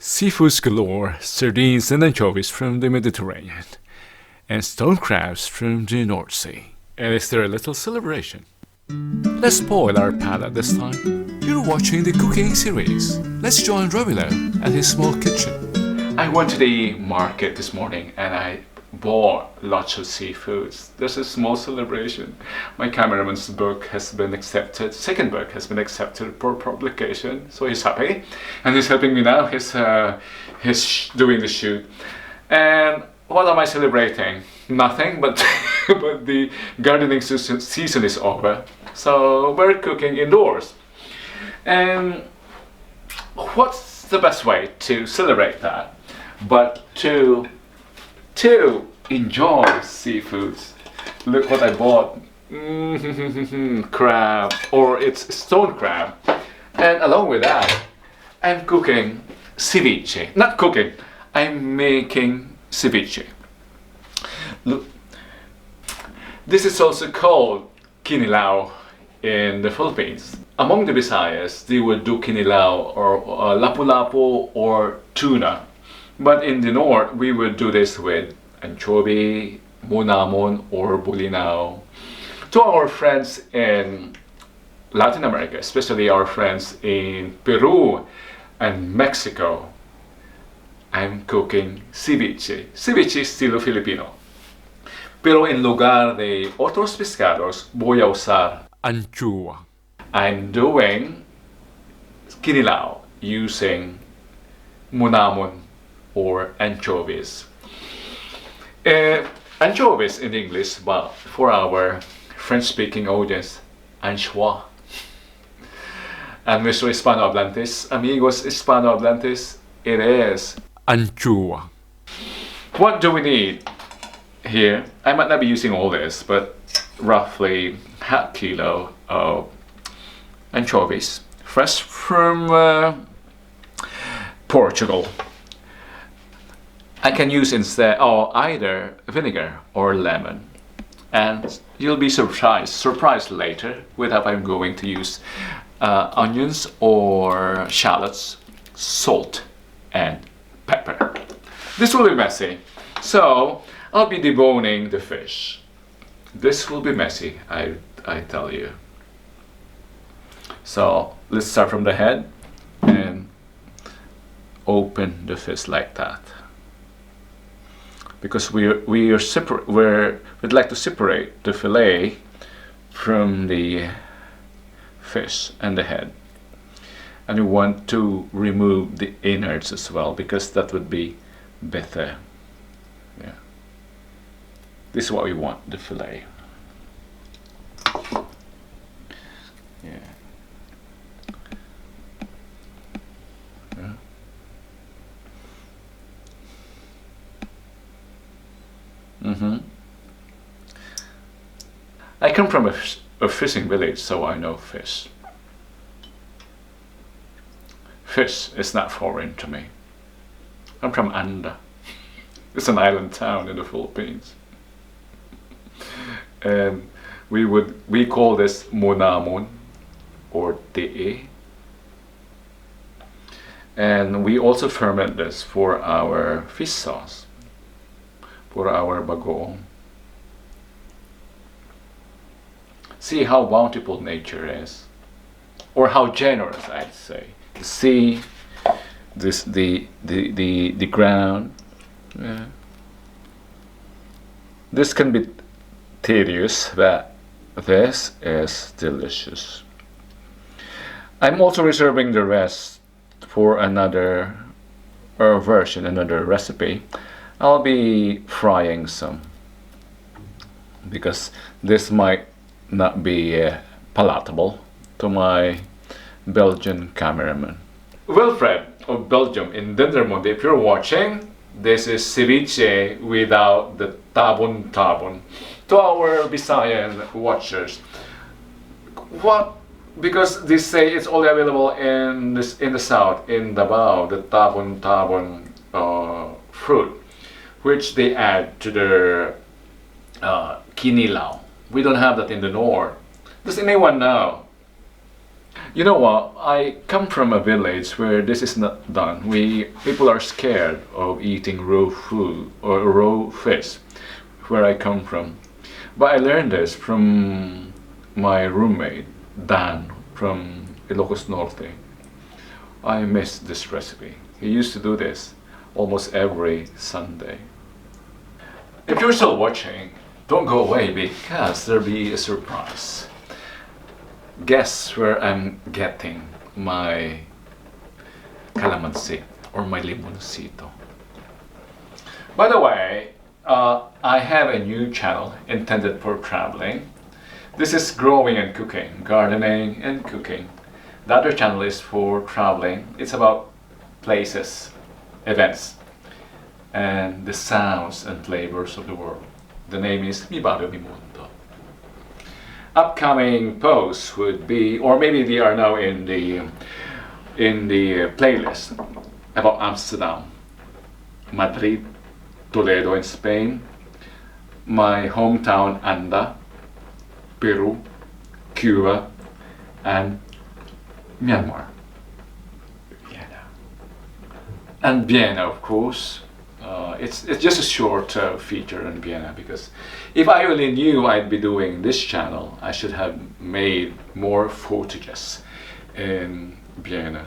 Seafoods galore, sardines and anchovies from the Mediterranean, and stone crabs from the North Sea. And is there a little celebration? Let's spoil our palate this time. You're watching the cooking series. Let's join Romilo at his small kitchen. I went to the market this morning and I bought lots of seafoods. There's a small celebration. My cameraman's book has been accepted. Second book has been accepted for publication, so he's happy, and he's helping me now. He's doing the shoot. And what am I celebrating? Nothing, but but the gardening season is over, so we're cooking indoors. And what's the best way to celebrate that but to enjoy seafoods? Look what I bought. Crab, or it's stone crab. And along with that, I'm cooking ceviche. Not cooking, I'm making ceviche. Look, this is also called Kinilaw in the Philippines. Among the Visayas, they would do Kinilaw or lapu-lapu or tuna. But in the north, we would do this with anchovy, munamon, or bulinaw. To our friends in Latin America, especially our friends in Peru and Mexico, I'm cooking ceviche. Ceviche Estilo Filipino. Pero en lugar de otros pescados, voy a usar anchoa. I'm doing kinilaw using munamon or anchovies. Anchovies in English, but for our French-speaking audience, anchois. And Mr. Hispanohablantes, amigos Hispanohablantes, it is anchoa. What do we need here? I might not be using all this, but roughly half kilo of anchovies, fresh from Portugal. I can use instead either vinegar or lemon, and you'll be surprised later with how I'm going to use onions or shallots, salt, and pepper. This will be messy, so I'll be deboning the fish. This will be messy, I tell you. So let's start from the head and open the fish like that, because we'd like to separate the fillet from the fish and the head, and we want to remove the innards as well, because that would be better. Yeah, this is what we want, the fillet. Yeah. I come from a fishing village, so I know fish. Fish is not foreign to me. I'm from Anda. It's an island town in the Philippines. And we call this munamon or te. And we also ferment this for our fish sauce, for our bagoong. See how bountiful nature is, or how generous, I'd say. The sea, the ground. Yeah. This can be tedious, but this is delicious. I'm also reserving the rest for another version, another recipe. I'll be frying some, because this might not be palatable to my Belgian cameraman. Wilfred of Belgium in Dendermonde, if you're watching, this is ceviche without the tabon. To our Visayan watchers, what? Because they say it's only available in the south, in Davao, the tabon fruit, which they add to their kinilaw. We don't have that in the north. Does anyone know You know what? I come from a village where this is not done. People are scared of eating raw food or raw fish where I come from. But I learned this from my roommate Dan from Ilocos Norte. I miss this recipe. He used to do this almost every Sunday. If you're still watching, don't go away because there'll be a surprise. Guess where I'm getting my calamansi or my limoncito. By the way, I have a new channel intended for traveling. This is growing and cooking, gardening and cooking. The other channel is for traveling. It's about places, events, and the sounds and flavors of the world. The name is Mi Barrio Mi Mundo. Upcoming posts would be, or maybe they are now in the playlist about Amsterdam, Madrid, Toledo in Spain, my hometown Anda, Peru, Cuba, and Myanmar. Vienna. And Vienna, of course. It's just a short feature on Vienna, because if I only knew I'd be doing this channel, I should have made more footages in Vienna.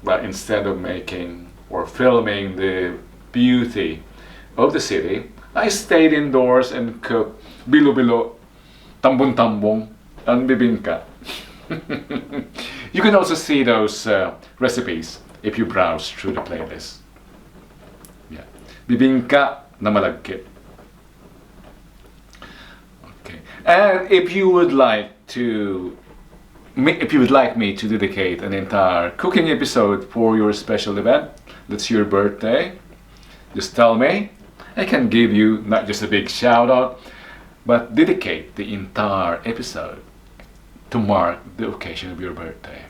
But instead of making or filming the beauty of the city, I stayed indoors and cooked bilo-bilo, tambong-tambong, and bibingka. You can also see those recipes if you browse through the playlist. Yeah, bibingka na malagkit. Okay, and if you would like me to dedicate an entire cooking episode for your special event, that's your birthday, just tell me. I can give you not just a big shout out, but dedicate the entire episode to mark the occasion of your birthday.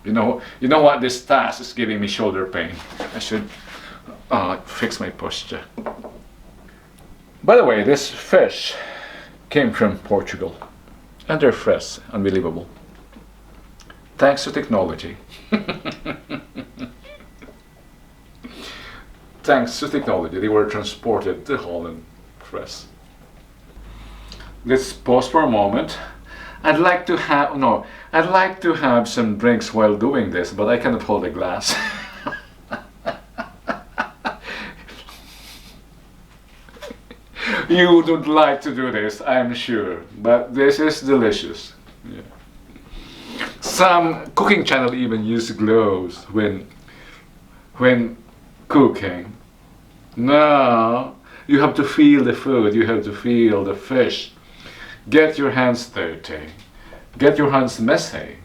You know what? This task is giving me shoulder pain. I should fix my posture. By the way, this fish came from Portugal, and they're fresh, unbelievable. Thanks to technology. Thanks to technology, they were transported to Holland fresh. Let's pause for a moment. I'd like to have some drinks while doing this, but I cannot hold a glass. You wouldn't like to do this, I'm sure, but this is delicious. Yeah. Some cooking channel even use gloves when cooking. No, you have to feel the food, you have to feel the fish. Get your hands dirty. Get your hands messy.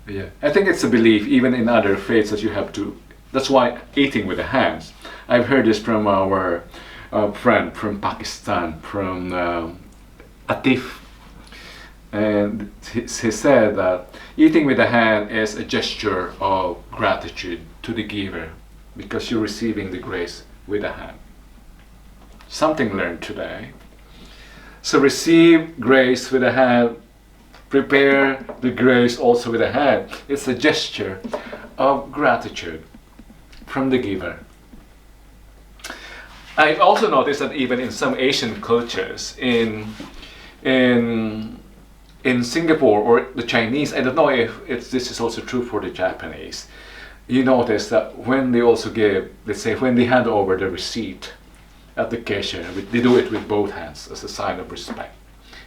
Yeah, I think it's a belief even in other faiths that you have to. That's why eating with the hands. I've heard this from our friend from Pakistan, from Atif. And he said that eating with the hand is a gesture of gratitude to the giver, because you're receiving the grace with the hand. Something learned today. So receive grace with the hand, prepare the grace also with the hand. It's a gesture of gratitude from the giver. I've also noticed that even in some Asian cultures, in Singapore or the Chinese, I don't know if this is also true for the Japanese, you notice that when they also give, let's say when they hand over the receipt at the cashier, they do it with both hands as a sign of respect.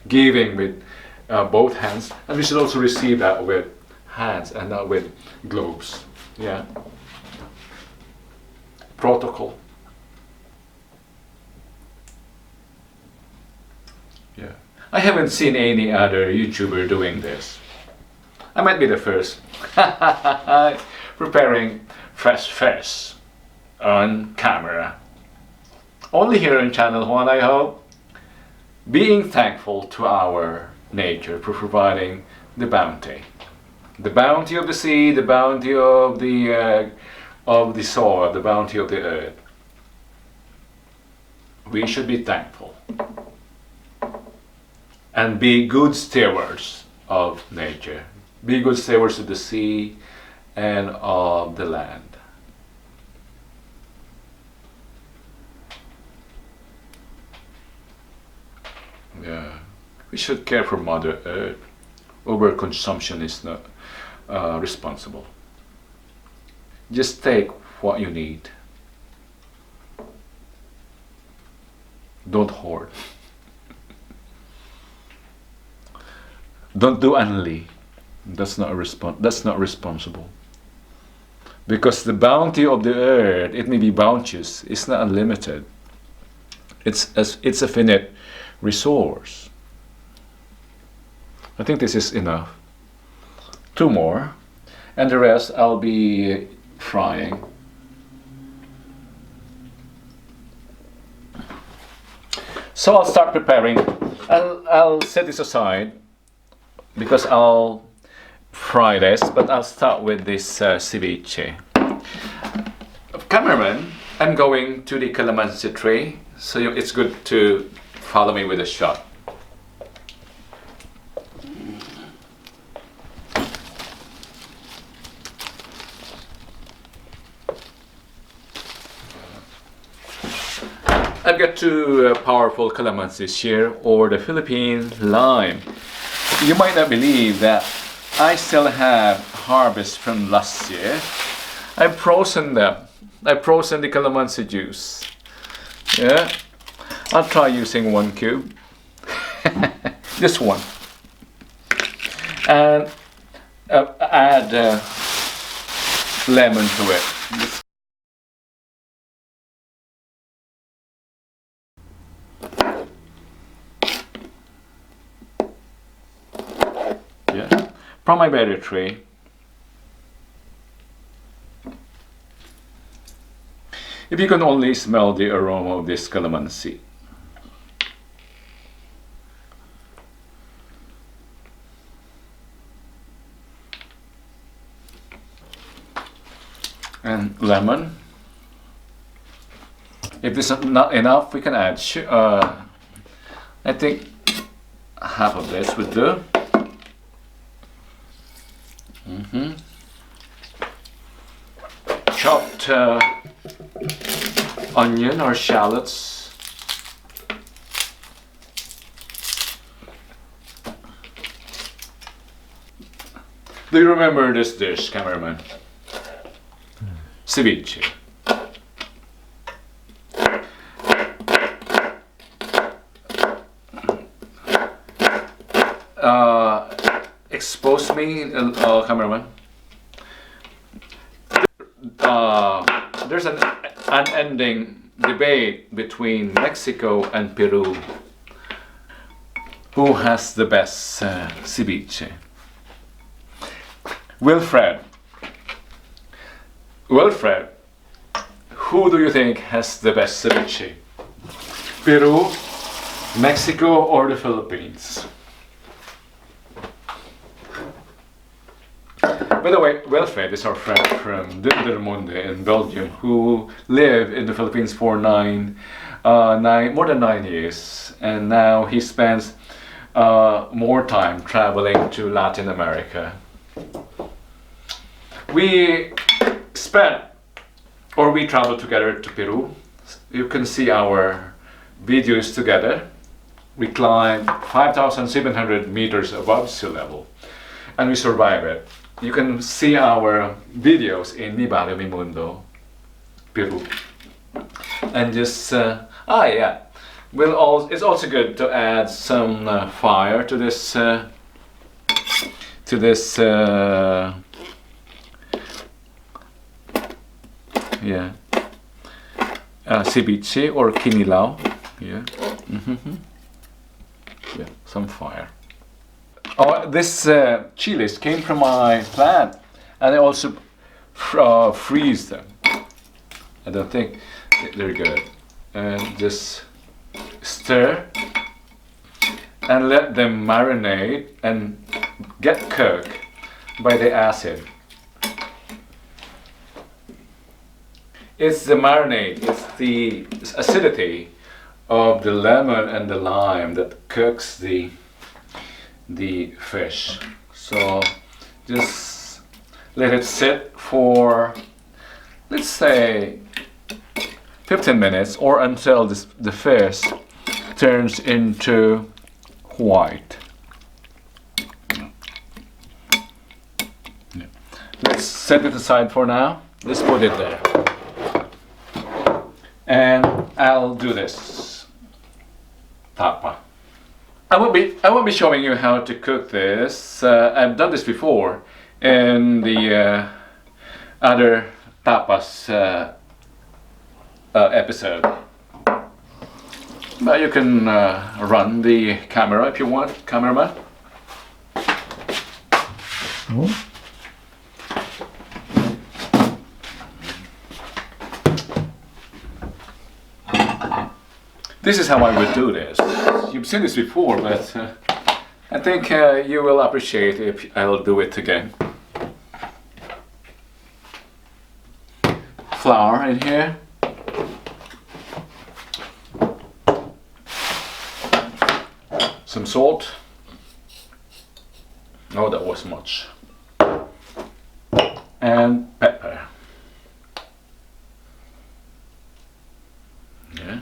Giving with both hands, and we should also receive that with hands and not with gloves. Yeah. Protocol. Yeah. I haven't seen any other YouTuber doing this. I might be the first. Preparing fresh fish on camera. Only here on Channel 1, I hope. Being thankful to our nature for providing the bounty. The bounty of the sea, the bounty of the soil, the bounty of the earth. We should be thankful. and be good stewards of nature. Be good stewards of the sea and of the land. Yeah, we should care for Mother Earth. Overconsumption is not responsible. Just take what you need. Don't hoard. Don't do unli. That's not responsible. Because the bounty of the earth, it may be bounteous, it's not unlimited. It's a finite resource. I think this is enough. 2 more, and the rest I'll be frying. So I'll start preparing. I'll set this aside because I'll fry this, but I'll start with this ceviche. Cameraman, I'm going to the calamansi tray, so it's good to follow me with a shot. I've got 2 powerful calamansis here, or the Philippine lime. You might not believe that I still have harvest from last year. I've frozen them. I've frozen the calamansi juice. Yeah, I'll try using 1 cube. Just 1. And add lemon to it. Yeah, from my berry tray. If you can only smell the aroma of this calamansi. And lemon. If this is not enough, we can add I think half of this would do. Chopped onion or shallots. Do you remember this dish, cameraman? Ceviche. Expose me, cameraman. There's an unending debate between Mexico and Peru. Who has the best ceviche? Wilfred, who do you think has the best ceviche? Peru, Mexico, or the Philippines? By the way, Wilfred is our friend from deboned in Belgium, who lived in the Philippines for more than 9 years, and now he spends more time traveling to Latin America. We traveled together to Peru. You can see our videos together. We climbed 5,700 meters above sea level, and we survived it. You can see our videos in Mi Barrio Mi Mundo, Peru. And just, yeah. It's also good to add some fire to this, ceviche or Kinilaw. Yeah. Yeah, some fire. Oh, this chilies came from my plant, and I also freeze them. I don't think they're good. And just stir and let them marinate and get cooked by the acid. It's the marinade, it's the acidity of the lemon and the lime that cooks the the fish. So just let it sit for, let's say, 15 minutes, or until the fish turns into white. Let's set it aside for now. Let's put it there. And I'll do this tapa. I won't be showing you how to cook this. I've done this before in the other tapas episode. But you can run the camera if you want, cameraman. Oh. This is how I would do this. You've seen this before, but I think you will appreciate if I'll do it again. Flour in here. Some salt. Oh, that was much. And pepper. Yeah.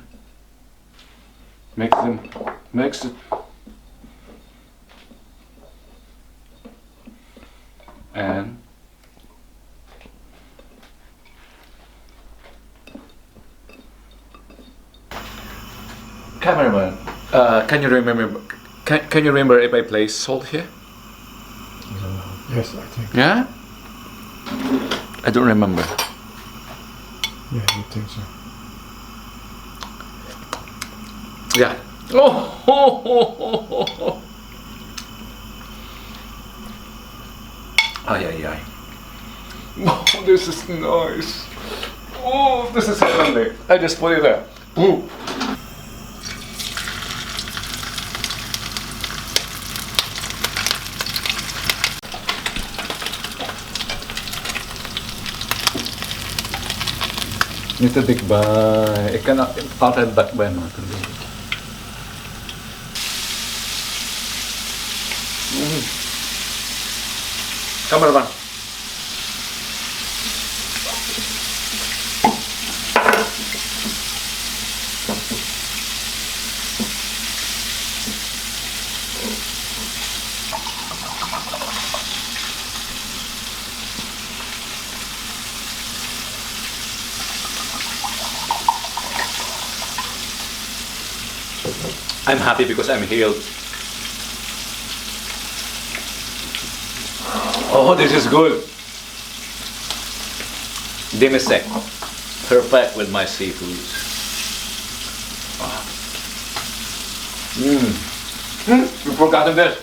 Mix it. And cameraman, can you remember? Can you remember if I place salt here? Yes, I think. Yeah. I don't remember. Yeah, I think so. Yeah. Oh. Ay, ay, ay. Oh, this is nice. Oh, this is heavenly. I just put it there. Ooh. Nito tikbay. Ikan outside back by mga tuloy. Cameraman. I'm happy because I'm healed. Oh, this is good. Demisec. Perfect with my seafoods. We've forgotten this.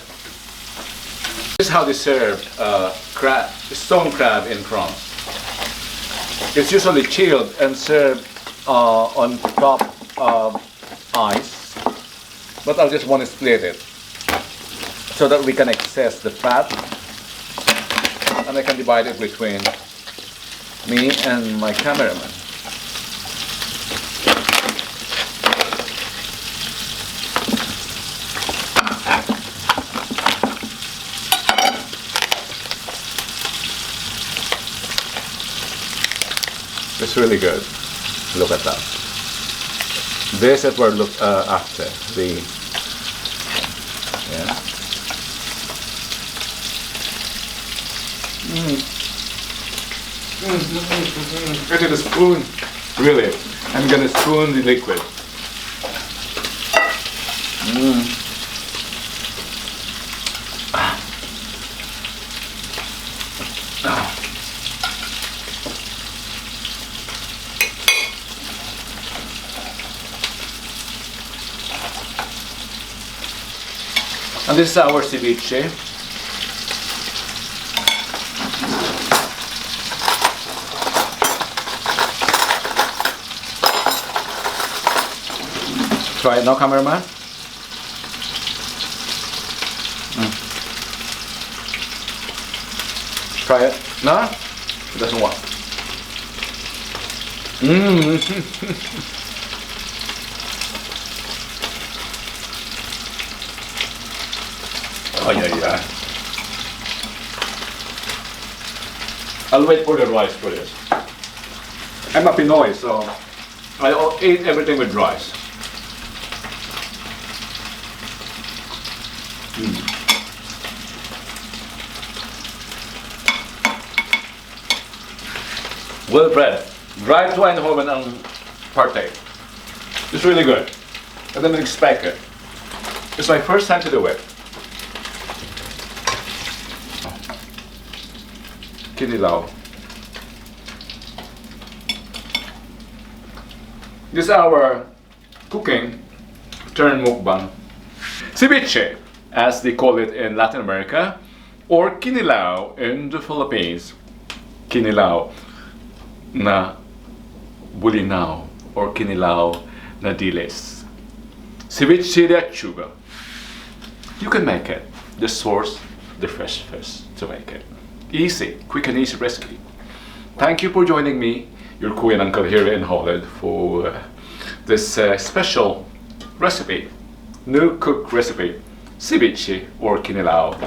This is how they serve stone crab in France. It's usually chilled and served on top of ice. But I just want to split it so that we can access the fat, and I can divide it between me and my cameraman. It's really good. Look at that. This is what we're after. I need a spoon. Really, I'm gonna spoon the liquid. And this is our ceviche. Try it now, cameraman. Try it. No? It doesn't work. Oh yeah, yeah. I'll wait for the rice for this. I'm a Pinoy, so I eat everything with rice. Well bread. Drive to Eindhoven and partake. It's really good. I didn't expect it. It's my first time to do it. Kinilaw. This is our cooking turn mukbang. Ceviche, as they call it in Latin America, or Kinilaw in the Philippines. Kinilaw na bulinaw or Kinilaw na dilis. Ceviche de achuga. You can make it. The source, the fresh fish to make it. Easy, quick and easy recipe. Thank you for joining me, your Kuya and Uncle here in Holland, for this special recipe, new cook recipe, ceviche or Kinilaw.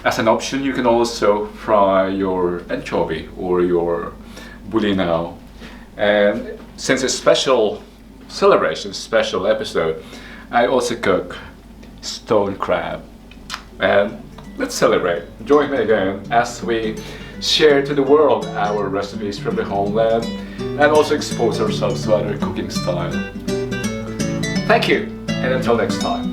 As an option, you can also fry your anchovy or your bulinaw. And since it's special celebration, special episode, I also cook stone crab. And let's celebrate. Join me again as we share to the world our recipes from the homeland and also expose ourselves to other cooking style. Thank you, and until next time.